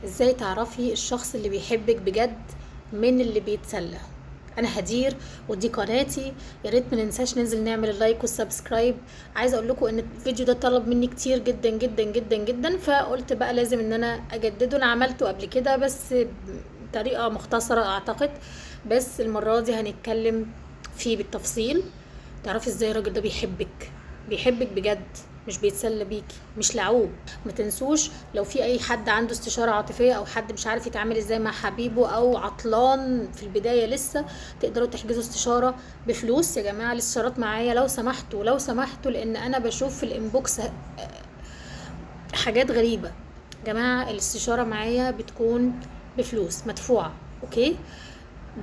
ازاي تعرفي الشخص اللي بيحبك بجد من اللي بيتسلى؟ انا هدير ودي قناتي. يا ريت ما ننساش ننزل نعمل اللايك والسبسكرايب. عايزه اقول لكم ان الفيديو ده طلب مني كتير جدا جدا جدا جدا، فقلت بقى لازم ان انا اجدده. انا عملته قبل كده بس بطريقه مختصره اعتقد، بس المره دي هنتكلم فيه بالتفصيل. تعرفي ازاي الراجل ده بيحبك بجد، مش بيتسلى بيكي، مش لعوب. ما تنسوش لو في اي حد عنده استشارة عاطفية او حد مش عارف يتعامل ازاي مع حبيبه او عطلان في البداية لسه، تقدروا تحجزوا استشارة بفلوس. يا جماعة الاستشارات معايا لو سمحتوا لو سمحتوا، لان انا بشوف في الانبوكس حاجات غريبة. يا جماعة الاستشارة معايا بتكون بفلوس مدفوعة، اوكي؟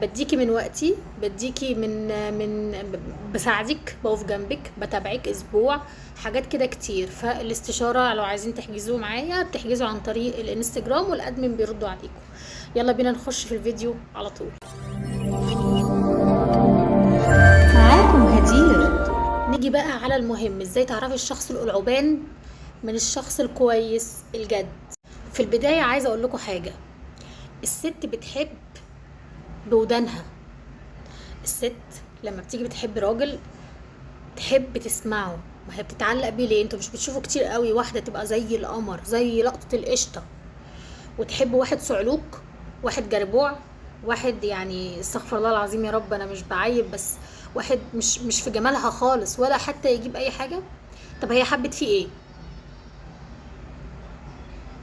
بديكي من وقتي، بديكي من بساعدك، بقف جنبك، بتابعك اسبوع، حاجات كده كتير. فالاستشارة لو عايزين تحجزوه معايا بتحجزوا عن طريق الانستجرام والادمن بيردوا عليكم. يلا بينا نخش في الفيديو على طول. معاكم هدير. نيجي بقى على المهم، ازاي تعرفي الشخص القلعوبان من الشخص الكويس الجد. في البداية عايزة اقول لكم حاجة. الست بتحب بودانها. الست لما بتيجي بتحب راجل تحب تسمعه، ما هي بتتعلق بيه. ليه؟ انتوا مش بتشوفوا كتير قوي واحده تبقى زي القمر، زي لقطه القشطه، وتحب واحد صعلوك، واحد جربوع، واحد يعني استغفر الله العظيم يا رب انا مش بعيب، بس واحد مش في جمالها خالص ولا حتى يجيب اي حاجه. طب هي حبت فيه ايه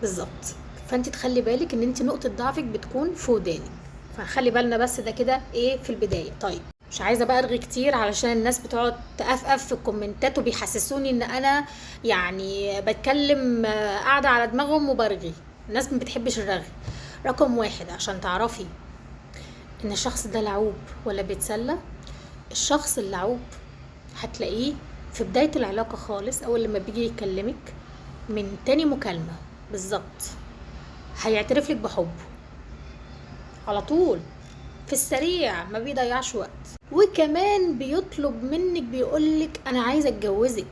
بالظبط؟ فانت تخلي بالك ان انت نقطه ضعفك بتكون في ودانك، فخلي بالنا بس ده كده ايه في البدايه. طيب مش عايزه بقى ارغي كتير علشان الناس بتقعد تقفقف في الكومنتات وبيحسسوني ان انا يعني بتكلم قاعده على دماغهم وبرغي. الناس ما بتحبش الرغي. رقم واحد عشان تعرفي ان الشخص ده لعوب ولا بيتسلى، الشخص اللعوب هتلاقيه في بداية العلاقة خالص، أول لما بيجي يكلمك من تاني مكالمة بالظبط هيعترف لك بحبه على طول، في السريع، ما بيضيعش وقت. وكمان بيطلب منك، بيقولك أنا عايزة أتجوزك.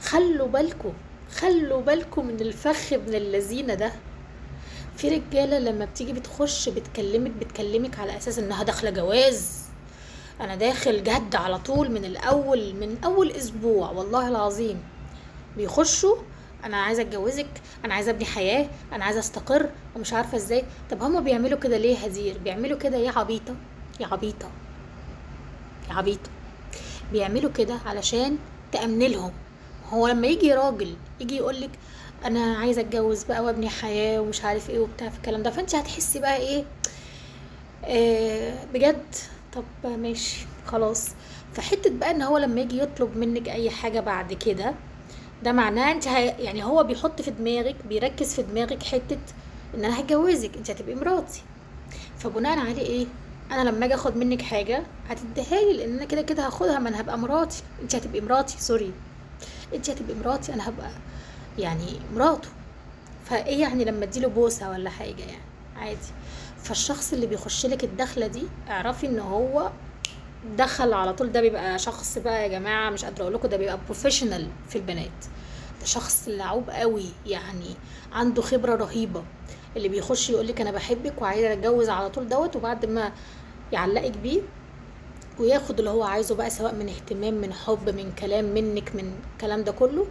خلوا بالكم، خلوا بالكم من الفخ ابن اللذينة ده. في رجالة لما بتيجي بتخش بتكلمك على أساس إنها داخلة جواز. انا داخل جد على طول من اول اسبوع، والله العظيم بيخشوا انا عايزه اتجوزك، انا عايزه ابني حياه، انا عايزه استقر ومش عارفه ازاي. طب هما بيعملوا كده ليه هدير؟ بيعملوا كده يا عبيطه، يا عبيطه، يا عبيطه. بيعملوا كده علشان تأمن لهم. هو لما يجي راجل يجي يقولك انا عايزه اتجوز بقى وابني حياه ومش عارف ايه وبتاع في الكلام ده، فانت هتحسي بقى ايه؟ بجد. طب ماشي خلاص. فحتة بقى ان هو لما يجي يطلب منك اي حاجة بعد كده، ده معناه انت يعني هو بيحط في دماغك، بيركز في دماغك حتة ان انا هتجوزك، انت هتبقي مراتي. فبناء عليه ايه؟ انا لما اجي اخد منك حاجة هتديها لي، لان انا كده كده هاخدها، ما انا هبقى مراتي، انت هتبقي مراتي، سوري، انت هتبقي مراتي، انا هبقى يعني مراته. فايه يعني لما اديله بوسه ولا حاجه يعني عادي. فالشخص اللي بيخش لك الدخله دي اعرفي ان هو دخل على طول. ده بيبقى شخص بقى يا جماعه مش قادره اقول لكم، ده بيبقى بروفيشنال في البنات. ده شخص لعوب قوي يعني، عنده خبره رهيبه. اللي بيخش يقول لك انا بحبك وعايزه اتجوز على طول دوت، وبعد ما يعلقك بيه وياخد اللي هو عايزه بقى، سواء من اهتمام، من حب، من كلام منك، من الكلام ده كله،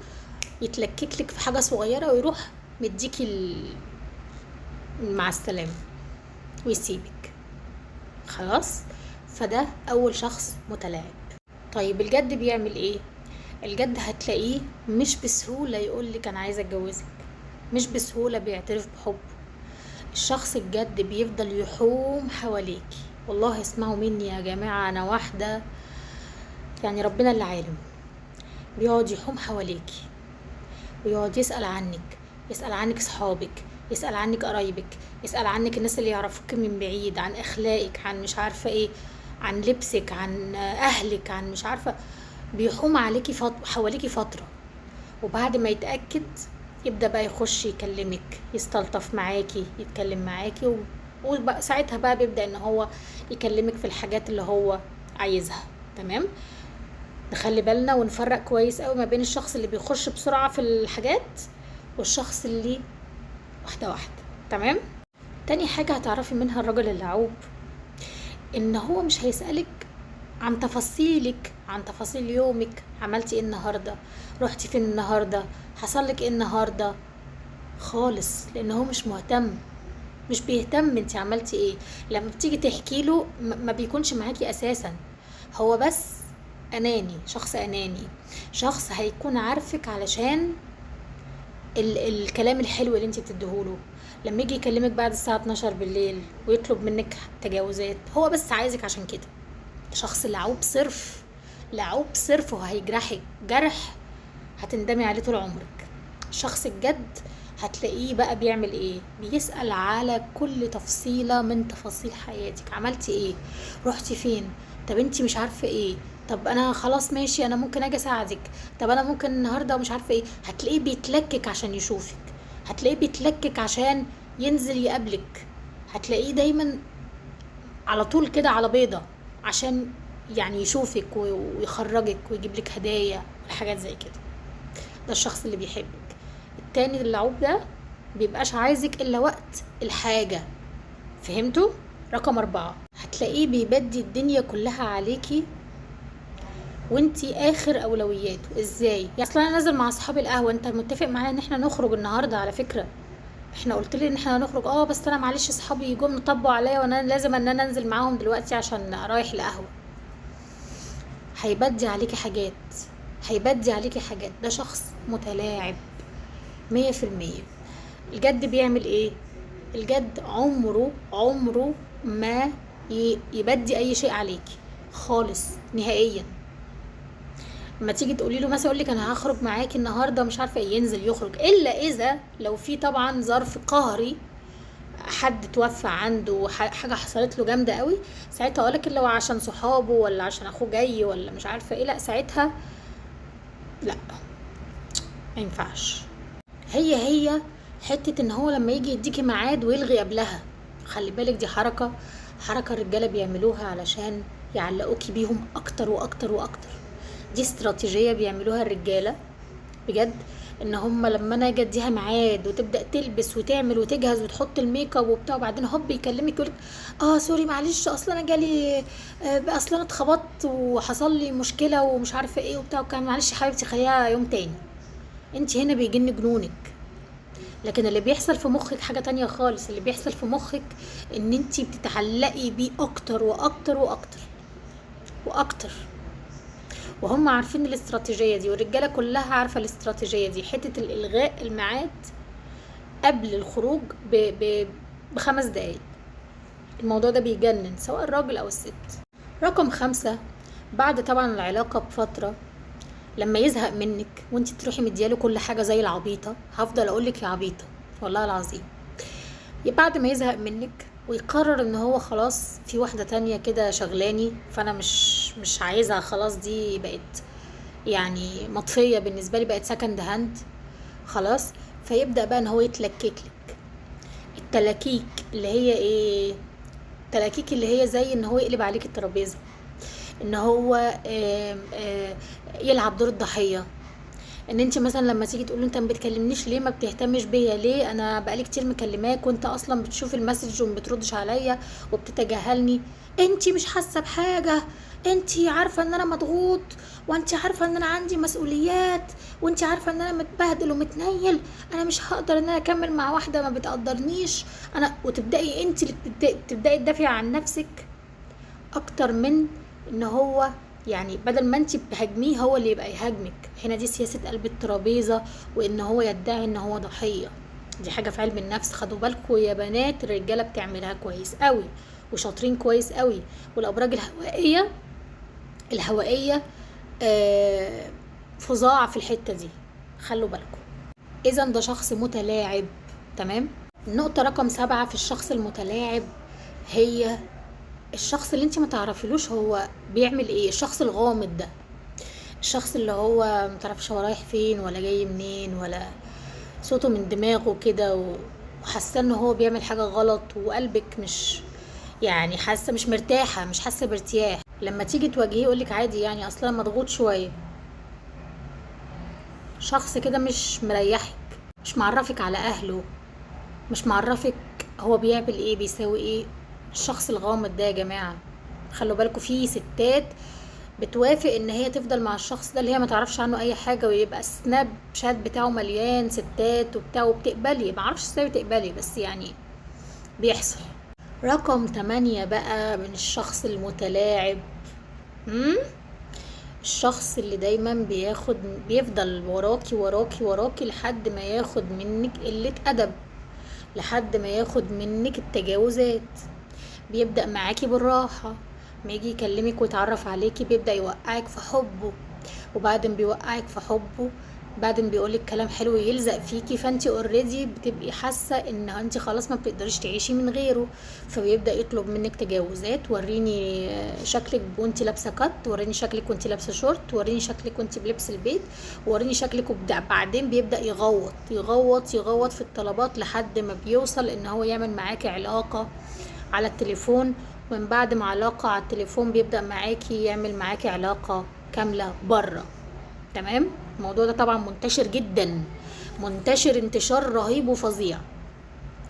يتلكك لك في حاجه صغيره ويروح مديكي مع السلامه ويسيبك خلاص. فده اول شخص متلاعب. طيب الجد بيعمل ايه؟ الجد هتلاقيه مش بسهوله يقولك انا عايزه اتجوزك، مش بسهوله بيعترف بحبه. الشخص الجد بيفضل يحوم حواليكي. والله اسمعوا مني يا جماعه، انا واحده يعني ربنا اللي عالم. بيقعد يحوم حواليكي ويقعد يسأل عنك، يسأل عنك صحابك، يسأل عنك قرايبك، يسأل عنك الناس اللي يعرفوك من بعيد، عن اخلاقك، عن مش عارفة ايه، عن لبسك، عن اهلك، عن مش عارفة. بيحوم عليكي حواليكي فترة، وبعد ما يتأكد يبدأ بقى يخش يكلمك، يستلطف معاكي، يتكلم معاكي وبقى ساعتها بقى بيبدأ ان هو يكلمك في الحاجات اللي هو عايزها. تمام. نخلي بالنا ونفرق كويس قوي ما بين الشخص اللي بيخش بسرعة في الحاجات والشخص اللي واحدة واحدة. تمام. تاني حاجة هتعرفي منها الراجل اللعوب، ان هو مش هيسألك عن تفاصيلك، عن تفاصيل يومك، عملتي ايه النهاردة، رحتي فين النهاردة، حصلك ايه النهاردة، خالص. لان هو مش مهتم، مش بيهتم انت عملتي ايه. لما بتيجي تحكي له ما بيكونش معاكي اساسا. هو بس اناني، شخص اناني، شخص هيكون عارفك علشان الكلام الحلو اللي انت بتديهوله. لما يجي يكلمك بعد الساعة 12 بالليل ويطلب منك تجاوزات، هو بس عايزك عشان كده. شخص لعوب صرف، لعوب صرف، وهيجرحك جرح هتندمي عليه طول عمرك. الشخص الجد هتلاقيه بقى بيعمل ايه، بيسأل على كل تفصيلة من تفاصيل حياتك. عملتي ايه، رحتي فين، طب انتي مش عارفة ايه، طب انا خلاص ماشي انا ممكن اجي اساعدك، طب انا ممكن النهاردة مش عارفة ايه. هتلاقيه بيتلكك عشان يشوفك، هتلاقيه بيتلكك عشان ينزل يقابلك، هتلاقيه دايما على طول كده على بيضة عشان يعني يشوفك ويخرجك ويجيب لك هدايا وحاجات زي كده. ده الشخص اللي بيحبك. التاني اللعوب ده بيبقاش عايزك الا وقت الحاجة. فهمتوا؟ رقم 4، هتلاقيه بيبدي الدنيا كلها عليكي وانتي اخر اولوياته. ازاي يعني؟ اصلا انا نازل مع اصحابي القهوة، انت متفق معايا ان احنا نخرج النهاردة، على فكرة احنا قلت لي ان احنا هنخرج، بس انا معلش اصحابي يجوا طبوا عليا وانا لازم ان انا انزل معاهم دلوقتي عشان رايح القهوة. هيبدي عليكي حاجات، هيبدي عليكي حاجات. ده شخص متلاعب 100%. الجد بيعمل ايه؟ الجد عمره ما يبدي اي شيء عليكي خالص نهائيا. لما تيجي تقولي له مثلا، يقول لك انا هخرج معاكي النهارده مش عارفه ايه، ينزل يخرج. الا اذا لو في طبعا ظرف قهري، حد توفى عنده، حاجه حصلت له جامده قوي، ساعتها اقولك اللي هو عشان صحابه ولا عشان اخوه جاي ولا مش عارفه ايه، لا ساعتها لا، ما ينفعش. هي حته ان هو لما يجي يديكي ميعاد ويلغي قبلها، خلي بالك دي حركه الرجاله بيعملوها علشان يعلقوكي بيهم اكتر واكتر واكتر. دي استراتيجيه بيعملوها الرجاله بجد. ان هم لما انا اجي اديها ميعاد وتبدا تلبس وتعمل وتجهز وتحط الميك اب وبتاع، وبعدين هوب يكلمك يقولك سوري معلش اصلا انا جالي اصلا انا اتخبطت وحصل لي مشكله ومش عارفه ايه وبتاع، وكان معلش يا حبيبتي خليها يوم تاني. انت هنا بيجن جنونك. لكن اللي بيحصل في مخك حاجه تانية خالص. اللي بيحصل في مخك ان انت بتتعلقي بيه اكتر واكتر واكتر واكتر. وهم عارفين الاستراتيجيه دي، والرجاله كلها عارفه الاستراتيجيه دي. حته الالغاء الميعاد قبل الخروج ب5 دقايق، الموضوع ده بيجنن سواء الراجل او الست. رقم 5، بعد طبعا العلاقه بفتره، لما يزهق منك وانت تروحي مدياله كل حاجه زي العبيطه، هفضل اقولك يا عبيطه والله العظيم. بعد ما يزهق منك ويقرر ان هو خلاص في واحده تانية كده شغلاني، فانا مش عايزها خلاص، دي بقت يعني مطفيه بالنسبه لي، بقت سكند هاند خلاص. فيبدا بقى ان هو يتلككلك. التلاكيك اللي هي ايه؟ التلاكيك اللي هي زي ان هو يقلب عليك الترابيزه، ان هو يلعب دور الضحيه. ان انت مثلا لما تيجي تقول له انت ما بتكلمنيش ليه، ما بتهتمش بيا ليه، انا بقالي كتير مكلماك وانت اصلا بتشوف المسج وما بتردش عليا وبتتجاهلني، انت مش حاسه بحاجه، انت عارفه ان انا مضغوط، وانت عارفه ان انا عندي مسؤوليات، وانت عارفه ان انا متبهدل ومتنيل، انا مش هقدر ان انا اكمل مع واحده ما بتقدرنيش انا. وتبداي انت اللي تبداي تدافعي عن نفسك اكتر من ان هو يعني بدل ما انت بتهاجميه هو اللي يبقى يهاجمك. هنا دي سياسة قلب الترابيزة، وان هو يدعي ان هو ضحية. دي حاجة في علم النفس، خدوا بالكم يا بنات، الرجالة بتعملها كويس قوي وشاطرين كويس قوي. والابراج الهوائية فظاع في الحتة دي، خلوا بالكم. اذا ده شخص متلاعب. تمام. النقطة رقم 7 في الشخص المتلاعب هي الشخص اللي انت ما تعرفيلوش هو بيعمل ايه. الشخص الغامض ده، الشخص اللي هو ما تعرفش هو رايح فين ولا جاي منين، ولا صوته من دماغه كده، وحاسه ان هو بيعمل حاجه غلط، وقلبك مش يعني حاسه مش مرتاحه، مش حاسه بارتياح. لما تيجي تواجهيه يقولك عادي يعني اصلا مضغوط شويه. شخص كده مش مريحك، مش معرفك على اهله، مش معرفك هو بيعمل ايه، بيساوي ايه. الشخص الغامض ده يا جماعة، خلوا بالكم في ستات بتوافق ان هي تفضل مع الشخص ده اللي هي ما تعرفش عنه اي حاجة، ويبقى السناب شات بتاعه مليان ستات وبتاع، وبتقبلي، ما اعرفش ازاي بتقبلي، بس يعني بيحصل. رقم 8 بقى من الشخص المتلاعب. مم؟ الشخص اللي دايما بيفضل وراكي وراكي وراكي لحد ما ياخد منك قلة أدب، لحد ما ياخد منك التجاوزات. بيبدأ معاكي بالراحة، ما يجي يكلمك ويتعرف عليكي بيبدأ يوقعك في حبه، وبعدين بيوقعك في حبه، بعدين بيقولك كلام حلو يلزق فيكي، فانت اوريدي بتبقي حاسه ان انت خلاص ما بتقدريش تعيشي من غيره. فبيبدا يطلب منك تجاوزات، وريني شكلك وانت لابسه كات، وريني شكلك وانت لابسه شورت، وريني شكلك وانت بلبس البيت، وريني شكلك بعدين بيبدا يغوط يغوط يغوط في الطلبات لحد ما بيوصل ان هو يعمل معاكي علاقه على التليفون. ومن بعد ما علاقه على التليفون بيبدا معاكي يعمل معاكي علاقه كامله بره. تمام. الموضوع ده طبعا منتشر جدا، منتشر انتشار رهيب وفظيع.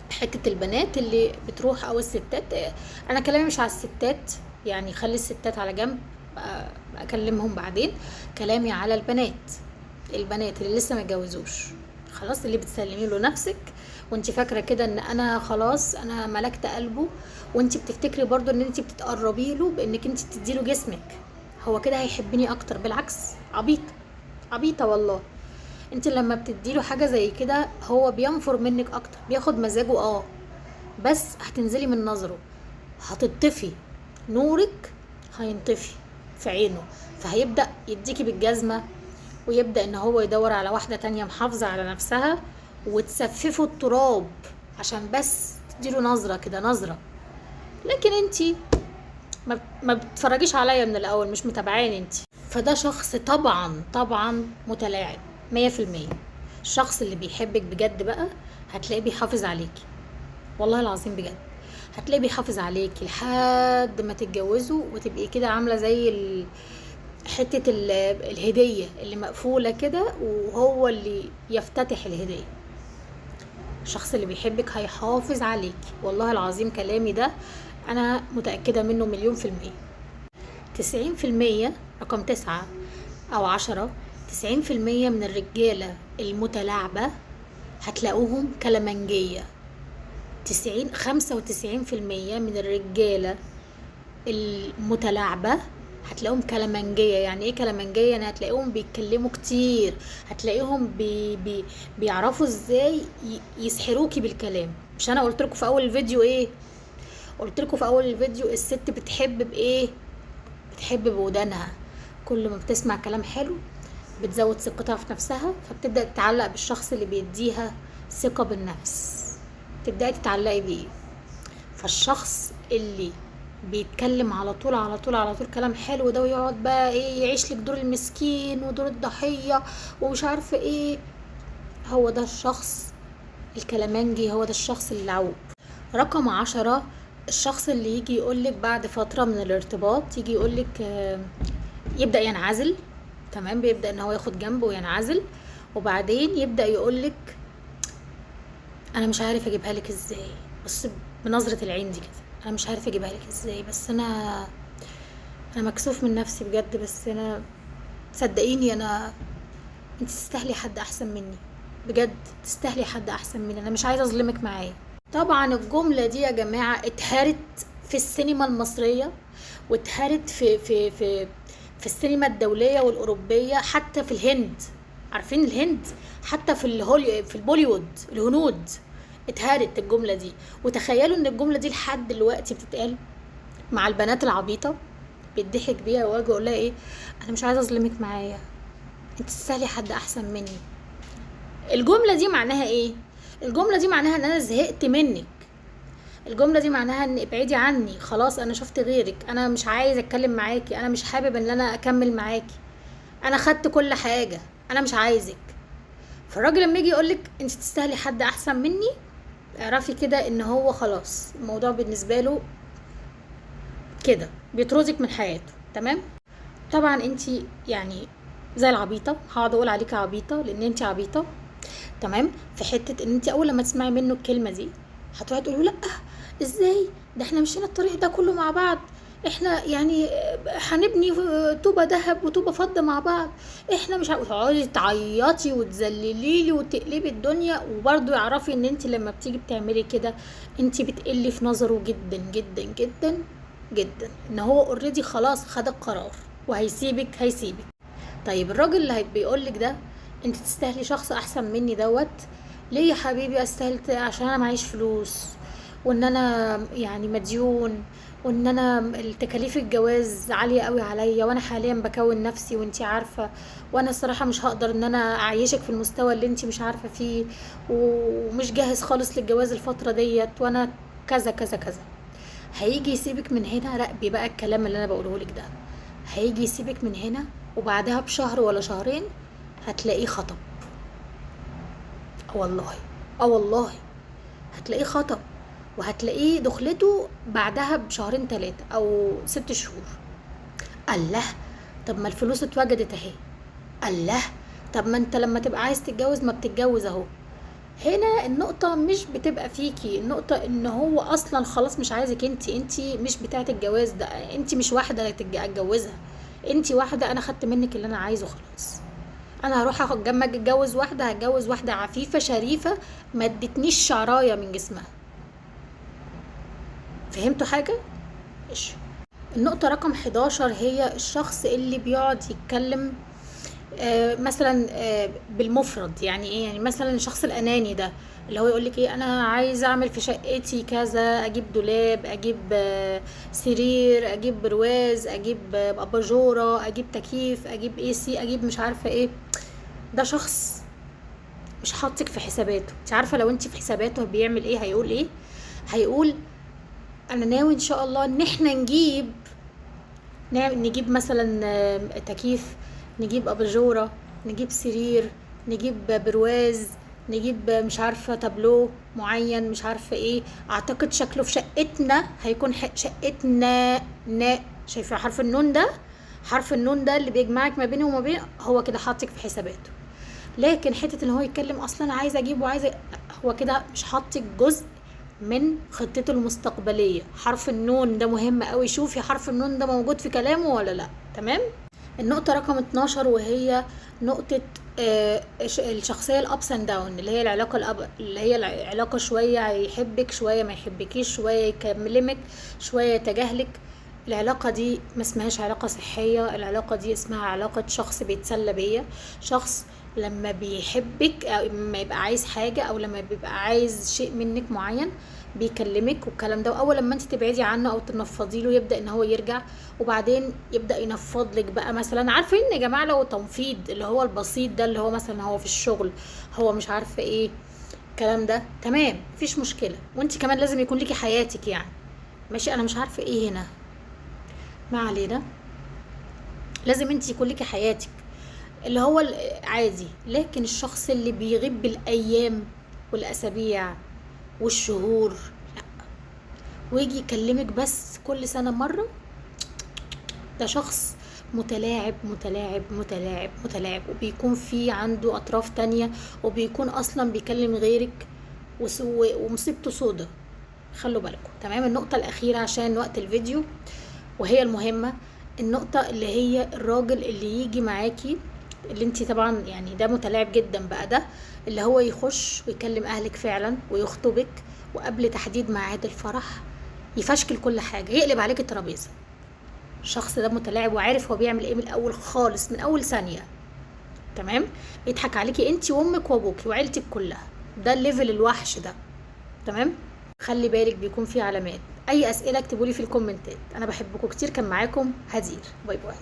حتة البنات اللي بتروح او الستات، انا كلامي مش على الستات يعني، خلي الستات على جنب، اكلمهم بعدين. كلامي على البنات، البنات اللي لسه ما اتجوزوش، خلاص، اللي بتسلمي له نفسك وانت فاكره كده ان انا خلاص انا ملكت قلبه، وانت بتفتكري برضو ان انت بتتقربي له بانك انت تدي له جسمك، هو كده هيحبني اكتر. بالعكس، عبيط، عبيطه والله. انت لما بتديله حاجه زي كده هو بينفر منك اكتر، بياخد مزاجه، بس هتنزلي من نظره، هتطفي نورك، هينطفي في عينه، فهيبدأ يديكي بالجزمة، ويبدأ ان هو يدور على واحدة تانية محافظة على نفسها وتسففه التراب عشان بس تديله نظرة كده، نظرة. لكن انتي ما بتتفرجيش عليا من الاول، مش متابعاني انتي. فده شخص طبعا طبعا متلاعب 100%. الشخص اللي بيحبك بجد بقى هتلاقيه بيحافظ عليكي، والله العظيم بجد، هتلاقيه بيحافظ عليكي لحد ما تتجوزوا وتبقي كده عامله زي حته الهديه اللي مقفوله كده، وهو اللي يفتتح الهديه. الشخص اللي بيحبك هيحافظ عليكي، والله العظيم كلامي ده انا متاكده منه 1000000%. 90%، رقم 9 او 10، 90% من الرجاله المتلاعبه هتلاقوهم كلمنجيه. 95% من الرجالة المتلاعبة هتلاقيهم كلمنجية. يعني ايه كلمنجية؟ يعني هتلاقيهم بيتكلموا كتير، هتلاقيهم بيعرفوا ازاي يسحروكي بالكلام. مش انا قلت لكم في اول الفيديو ايه؟ قلت لكم في اول الفيديو الست بتحب بايه؟ بتحب بودانها. كل ما بتسمع كلام حلو بتزود ثقتها في نفسها، فبتبدأ تتعلق بالشخص اللي بيديها ثقة بالنفس، تبدأي تتعلقي بيه. فالشخص اللي بيتكلم على طول على طول على طول كلام حلو ده، ويقعد بقى ايه يعيش لك دور المسكين ودور الضحية ومش عارفة ايه، هو ده الشخص الكلامنجي، هو ده الشخص اللعوب. رقم 10، الشخص اللي يجي يقولك بعد فترة من الارتباط، يجي يقولك يبدأ ينعزل. تمام، بيبدأ ان هو ياخد جنبه وينعزل، وبعدين يبدأ يقولك انا مش عارف اجيبها لك ازاي، بس بنظرة العين دي كده، انا مش عارف اجيبها لك ازاي، بس انا مكسوف من نفسي بجد، بس انا صدقيني انت تستاهلي حد احسن مني، بجد تستاهلي حد احسن مني، انا مش عايزه اظلمك معايا. طبعا الجمله دي يا جماعه اتهرت في السينما المصريه، واتهرت في السينما الدوليه والاوروبيه، حتى في الهند. عارفين الهند؟ حتى في البوليوود، الهنود، اتهرت الجمله دي. وتخيلوا ان الجمله دي لحد دلوقتي بتتقال مع البنات العبيطه، بيضحك بيها، واجي اقول لها ايه؟ انا مش عايزه اظلمك معايا، انت تستاهلي حد احسن مني. الجمله دي معناها ايه؟ الجمله دي معناها ان انا زهقت منك، الجمله دي معناها ان ابعدي عني، خلاص انا شفت غيرك، انا مش عايز اتكلم معاكي، انا مش حابب ان انا اكمل معاكي، انا خدت كل حاجه، انا مش عايزك. فالراجل لما يجي يقولك انت تستاهلي حد احسن مني، اعرفي كده ان هو خلاص الموضوع بالنسبه له كده بيطردك من حياته. تمام. طبعا انت يعني زي العبيطه، هقعد اقول عليكي عبيطه لان انت عبيطه. تمام. في حته ان انت اول لما تسمعي منه الكلمه دي هتروحي تقولي لا، ازاي ده احنا مشينا الطريق ده كله مع بعض، احنا يعني هنبني طوبة ذهب وطوبة فضة مع بعض، احنا مش تقعدي تعيطي وتذللي لي وتقلبي الدنيا. وبرضه يعرفي ان انت لما بتيجي بتعملي كده انت بتقلي في نظره جدا جدا جدا جدا، ان هو اوريدي خلاص خد القرار وهيسيبك. طيب الراجل اللي بيقولك ده انت تستاهلي شخص احسن مني دوت، ليه يا حبيبي استاهل؟ عشان انا معيش فلوس، وان انا يعني مديون، وان انا التكاليف الجواز عالية قوي عليا، وانا حاليا بكون نفسي وانتي عارفة، وانا الصراحة مش هقدر ان انا اعيشك في المستوى اللي انتي مش عارفة فيه، ومش جاهز خالص للجواز الفترة ديت، وانا كذا كذا كذا. هيجي يسيبك من هنا، راقبي بقى الكلام اللي انا بقوله لك ده، هيجي يسيبك من هنا وبعدها بشهر ولا شهرين هتلاقيه خطب. والله والله هتلاقيه خطب، وهتلاقيه دخلته بعدها بشهرين 3 او 6 شهور. الله، طب ما الفلوس اتوجدت اهي. الله، طب ما انت لما تبقى عايز تتجوز ما بتتجوز اهو. هنا النقطة مش بتبقى فيكي، النقطة ان هو اصلا خلاص مش عايزك انتي مش بتاعت الجواز ده، انتي مش واحدة اتجوزها، انتي واحدة انا خدت منك اللي انا عايزه خلاص. انا هروح لما اجي اتجوز واحدة هتجوز واحدة عفيفة شريفة ما ادتنيش شعراية من جسمها. فهمتوا حاجة؟ ماشي. النقطة رقم 11 هي الشخص اللي بيقعد يتكلم مثلا بالمفرد. يعني ايه؟ يعني مثلا الشخص الاناني ده اللي هو يقولك ايه، انا عايز اعمل في شقتي كذا، اجيب دولاب، اجيب سرير، اجيب برواز، اجيب اباجوره، اجيب تكييف، اجيب اي سي، اجيب مش عارفه ايه. ده شخص مش حاطك في حساباته. انت عارفه لو انت في حساباته بيعمل ايه؟ هيقول ايه؟ هيقول انا ناوي ان شاء الله ان احنا نجيب مثلا تكييف، نجيب اباجوره، نجيب سرير، نجيب برواز، نجيب مش عارفه تابلو معين مش عارفه ايه. اعتقد شكله في شقتنا هيكون شقتنا. شايفه حرف النون ده؟ حرف النون ده اللي بيجمعك ما بينه وما بين، هو كده حاطك في حساباته. لكن حته ان هو يتكلم اصلا عايزه اجيب وعايزه، هو كده مش حاطك جزء من خطته المستقبليه. حرف النون ده مهم قوي، شوفي حرف النون ده موجود في كلامه ولا لا. تمام. النقطه رقم 12 وهي نقطه الشخصيه الابس اند داون، اللي هي اللي هي العلاقه شويه يحبك شويه ما يحبكيش، شويه يكلمك شويه يتجاهلك. العلاقه دي ما اسمهاش علاقه صحيه، العلاقه دي اسمها علاقه شخص بيتسلى بيا. شخص لما بيحبك او لما يبقى عايز حاجه او لما بيبقى عايز شيء منك معين بيكلمك والكلام ده، واول لما انت تبعدي عنه او تنفضي له يبدا ان هو يرجع، وبعدين يبدا ينفض لك بقى. مثلا عارفين يا جماعه لو تنفيض اللي هو البسيط ده، اللي هو مثلا هو في الشغل، هو مش عارفه ايه الكلام ده، تمام مفيش مشكله. وانت كمان لازم يكون ليكي حياتك يعني، ماشي. انا مش عارفه ايه هنا، ما علينا. لازم انت يكون ليكي حياتك اللي هو عادي. لكن الشخص اللي بيغيب بالايام والاسابيع والشهور لا، ويجي يكلمك بس كل سنة مرة، ده شخص متلاعب متلاعب متلاعب متلاعب، وبيكون في عنده اطراف تانية، وبيكون اصلا بيكلم غيرك ومصيبته سودا. خلوا بالكم. تمام. النقطة الاخيرة عشان وقت الفيديو وهي المهمة، النقطة اللي هي الراجل اللي يجي معاكي، اللي انتي طبعا يعني ده متلاعب جدا بقى، ده اللي هو يخش ويكلم اهلك فعلا ويخطبك، وقبل تحديد ميعاد الفرح يفشكل كل حاجة، يقلب عليك الترابيزة. الشخص ده متلاعب وعارف هو بيعمل ايه من الاول خالص، من اول ثانية. تمام. بيضحك عليكي انتي وامك وابوكي وعيلتك كلها. ده الليفل الوحش ده. تمام. خلي بالك بيكون فيه علامات. اي اسئلة اكتبولي في الكومنتات. انا بحبكم كتير. كان معاكم هدير. باي باي.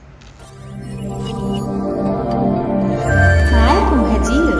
معاكم هدير.